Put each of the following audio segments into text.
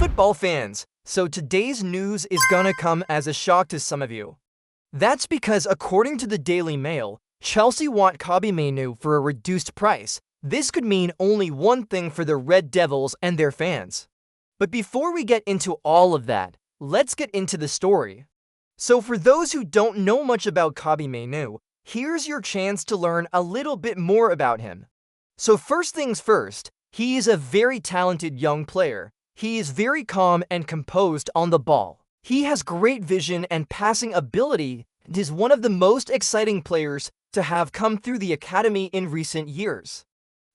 football fans, so today's news is gonna come as a shock to some of you. That's because according to the Daily Mail, Chelsea want Kobbie Mainoo for a reduced price. This could mean only one thing for the Red Devils and their fans. But before we get into all of that, let's get into the story. So for those who don't know much about Kobbie Mainoo, here's your chance to learn a little bit more about him. So first things first, he is a very talented young player. He is very calm and composed on the ball. He has great vision and passing ability and is one of the most exciting players to have come through the academy in recent years.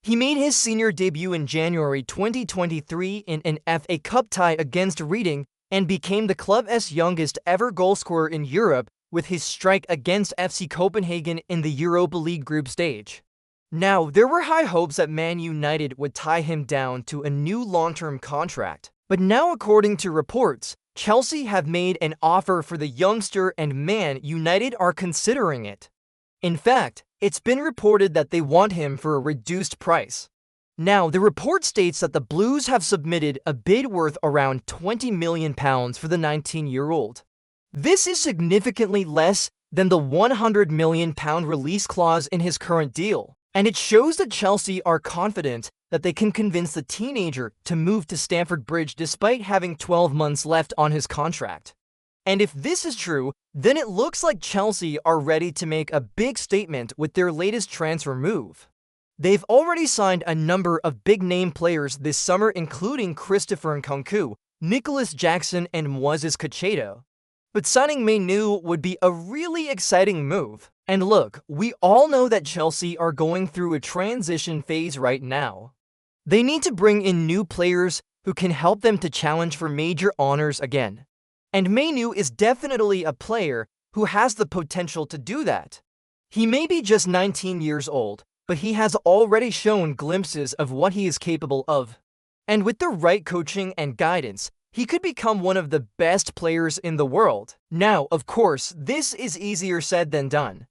He made his senior debut in January 2023 in an FA Cup tie against Reading and became the club's youngest ever goalscorer in Europe with his strike against FC Copenhagen in the Europa League group stage. Now, there were high hopes that Man United would tie him down to a new long-term contract. But now, according to reports, Chelsea have made an offer for the youngster and Man United are considering it. In fact, it's been reported that they want him for a reduced price. Now, the report states that the Blues have submitted a bid worth around £20 million for the 19-year-old. This is significantly less than the £100 million release clause in his current deal. And it shows that Chelsea are confident that they can convince the teenager to move to Stamford Bridge despite having 12 months left on his contract. And if this is true, then it looks like Chelsea are ready to make a big statement with their latest transfer move. They've already signed a number of big-name players this summer, including Christopher Nkunku, Nicholas Jackson, and Moises Caicedo. But signing Mainoo would be a really exciting move. And look, we all know that Chelsea are going through a transition phase right now. They need to bring in new players who can help them to challenge for major honors again. And Mainoo is definitely a player who has the potential to do that. He may be just 19 years old, but he has already shown glimpses of what he is capable of. And with the right coaching and guidance, he could become one of the best players in the world. Now, of course, this is easier said than done.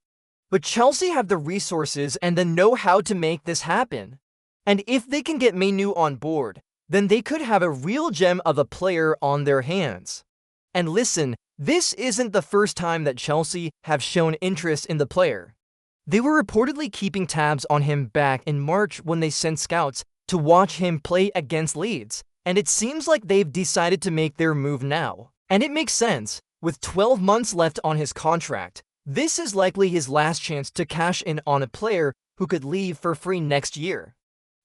But Chelsea have the resources and the know-how to make this happen. And if they can get Mainoo on board, then they could have a real gem of a player on their hands. And listen, this isn't the first time that Chelsea have shown interest in the player. They were reportedly keeping tabs on him back in March when they sent scouts to watch him play against Leeds. And it seems like they've decided to make their move now. And it makes sense. With 12 months left on his contract, this is likely his last chance to cash in on a player who could leave for free next year.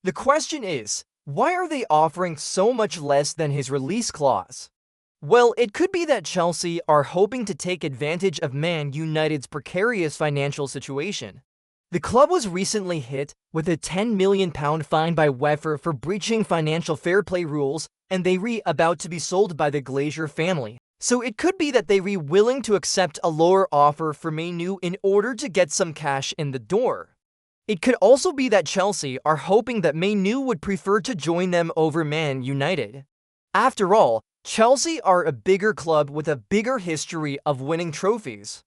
The question is, why are they offering so much less than his release clause? Well, it could be that Chelsea are hoping to take advantage of Man United's precarious financial situation. The club was recently hit with a £10 million fine by UEFA for breaching financial fair play rules, and they were about to be sold by the Glazer family. So it could be that they were willing to accept a lower offer for Mainoo in order to get some cash in the door. It could also be that Chelsea are hoping that Mainoo would prefer to join them over Man United. After all, Chelsea are a bigger club with a bigger history of winning trophies.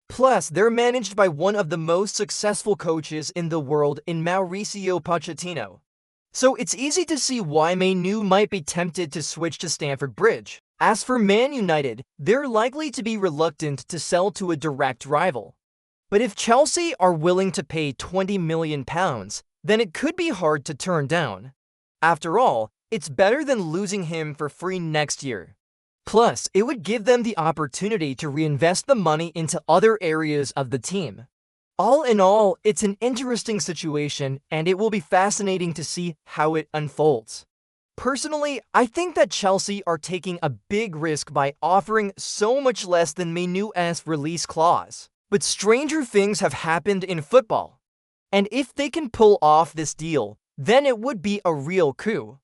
Plus, they're managed by one of the most successful coaches in the world in Mauricio Pochettino. So it's easy to see why Mainoo might be tempted to switch to Stamford Bridge. As for Man United, they're likely to be reluctant to sell to a direct rival. But if Chelsea are willing to pay £20 million, then it could be hard to turn down. After all, it's better than losing him for free next year. Plus, it would give them the opportunity to reinvest the money into other areas of the team. All in all, it's an interesting situation, and it will be fascinating to see how it unfolds. Personally, I think that Chelsea are taking a big risk by offering so much less than Mainoo's release clause. But stranger things have happened in football. And if they can pull off this deal, then it would be a real coup.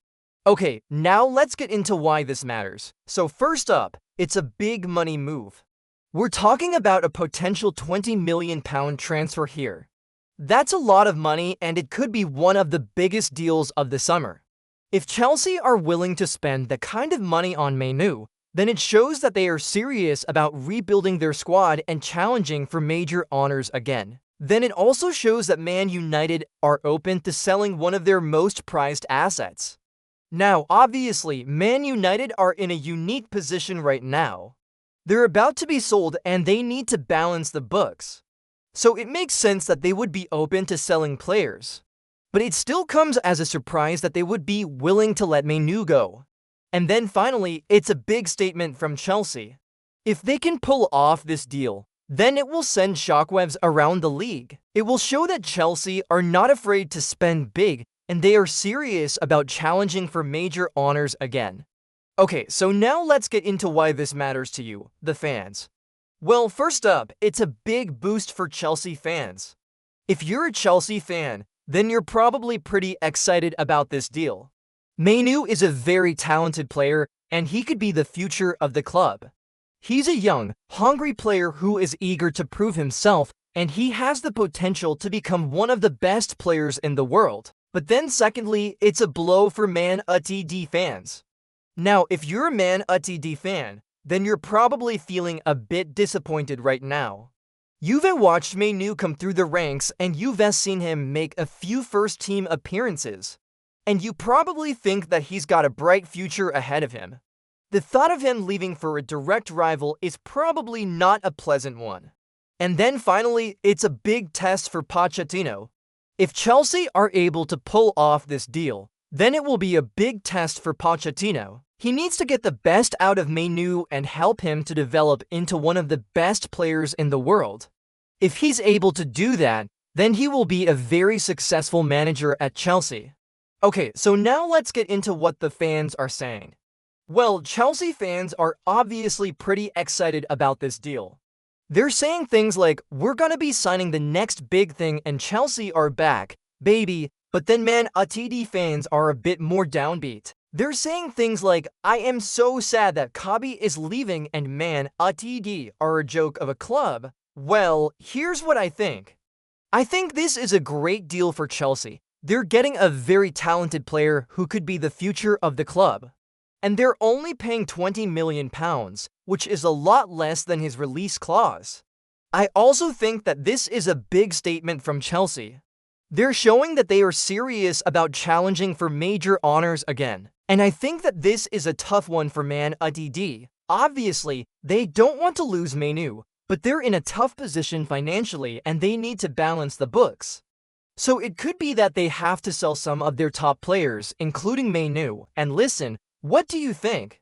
Okay, now let's get into why this matters. So first up, it's a big money move. We're talking about a potential £20 million transfer here. That's a lot of money, and it could be one of the biggest deals of the summer. If Chelsea are willing to spend that kind of money on Mainoo, then it shows that they are serious about rebuilding their squad and challenging for major honors again. Then it also shows that Man United are open to selling one of their most prized assets. Now, obviously, Man United are in a unique position right now. They're about to be sold and they need to balance the books. So it makes sense that they would be open to selling players. But it still comes as a surprise that they would be willing to let Mainoo go. And then finally, it's a big statement from Chelsea. If they can pull off this deal, then it will send shockwaves around the league. It will show that Chelsea are not afraid to spend big and they are serious about challenging for major honors again. Okay, so now let's get into why this matters to you, the fans. Well, first up, it's a big boost for Chelsea fans. If you're a Chelsea fan, then you're probably pretty excited about this deal. Mainoo is a very talented player, and he could be the future of the club. He's a young, hungry player who is eager to prove himself, and he has the potential to become one of the best players in the world. But then secondly, it's a blow for Man United fans. Now, if you're a Man United fan, then you're probably feeling a bit disappointed right now. You've watched Mainoo come through the ranks and you've seen him make a few first-team appearances. And you probably think that he's got a bright future ahead of him. The thought of him leaving for a direct rival is probably not a pleasant one. And then finally, it's a big test for Pochettino. If Chelsea are able to pull off this deal, then it will be a big test for Pochettino. He needs to get the best out of Mainoo and help him to develop into one of the best players in the world. If he's able to do that, then he will be a very successful manager at Chelsea. Okay, so now let's get into what the fans are saying. Well, Chelsea fans are obviously pretty excited about this deal. They're saying things like, we're gonna be signing the next big thing and Chelsea are back, baby. But then Man United fans are a bit more downbeat. They're saying things like, I am so sad that Kobbie is leaving and Man United are a joke of a club. Well, here's what I think. I think this is a great deal for Chelsea. They're getting a very talented player who could be the future of the club. And they're only paying £20 million, which is a lot less than his release clause. I also think that this is a big statement from Chelsea. They're showing that they are serious about challenging for major honors again. And I think that this is a tough one for Man United. Obviously, they don't want to lose Mainoo, but they're in a tough position financially and they need to balance the books. So it could be that they have to sell some of their top players, including Mainoo. And listen, what do you think?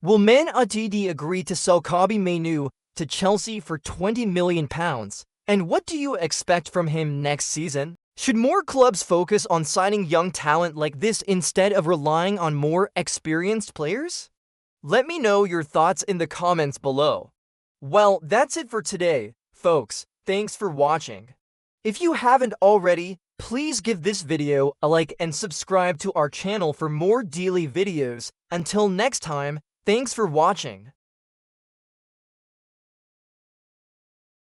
Will Man United agree to sell Kobbie Mainoo to Chelsea for £20 million? And what do you expect from him next season? Should more clubs focus on signing young talent like this instead of relying on more experienced players? Let me know your thoughts in the comments below. Well, that's it for today, folks. Thanks for watching. If you haven't already, please give this video a like and subscribe to our channel for more daily videos. Until next time, thanks for watching.